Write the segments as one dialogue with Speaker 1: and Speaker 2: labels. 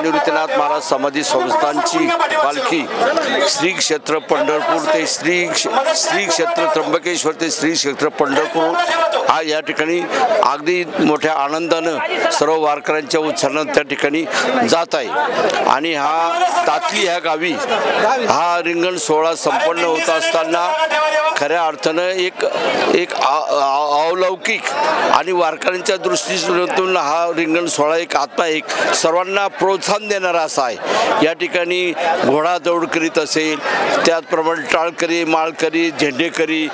Speaker 1: निवृत्तीनाथ महाराज समाधी संस्थांची पालखी श्री क्षेत्र पंढरपूर ते श्री क्षेत्र त्र्यंबकेश्वर ते श्री क्षेत्र पंढरपूर हा या ठिकाणी अगदी मोठ्या आनंदानं सर्व वारकऱ्यांच्या उत्साहानं त्या ठिकाणी जात आहे। आणि हा तातली ह्या गावी हा रिंगण सोहळा संपन्न होत असताना खऱ्या अर्थानं एक अलौकिक आणि वारकऱ्यांच्या दृष्टीतून हा रिंगण सोहळा एक आत्मा एक सर्वांना प्रोत्साहन देणारा असा आहे। या ठिकाणी घोडा दौड करीत असेल, त्याचप्रमाणे टाळकरी, माळकरी, झेंडेकरी,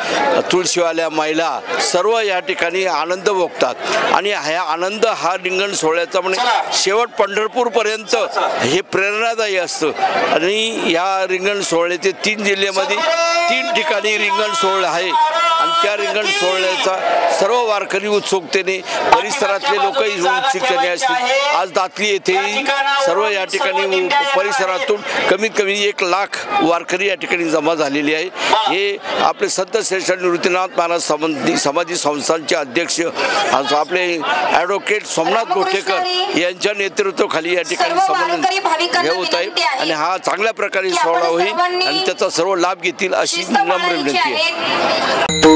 Speaker 1: तुळशीवाल्या महिला सर्व या ठिकाणी आनंद भोगतात। आणि हा आनंद हा रिंगण सोहळ्याचा म्हणजे शेवट पंढरपूरपर्यंत हे प्रेरणादायी असतं। आणि या रिंगण सोहळ्याचे 3 जिल्ह्यामध्ये 3 ठिकाणी रिंगण सोहळा आहे आणि त्या रिंगण सोहळ्याचा सर्व वारकरी उत्सुकतेने परिसरातले लोकही उत्सुकतेने असतील। आज दातली येथे सर्व या ठिकाणी परिसरातून कमीत कमी 1 लाख वारकरी या ठिकाणी जमा झालेली आहे। हे आपले संत श्रेष्ठ निवृत्तीनाथ महाराज समाधी संस्थांचे अध्यक्ष आपले ॲडव्होकेट सोमनाथ गोठेकर यांच्या नेतृत्वाखाली या ठिकाणी संबंध हे होत आहे आणि हा चांगल्या प्रकारे सोहळा होईल आणि त्याचा सर्व लाभ घेतील अशी नम्र विनंती आहे।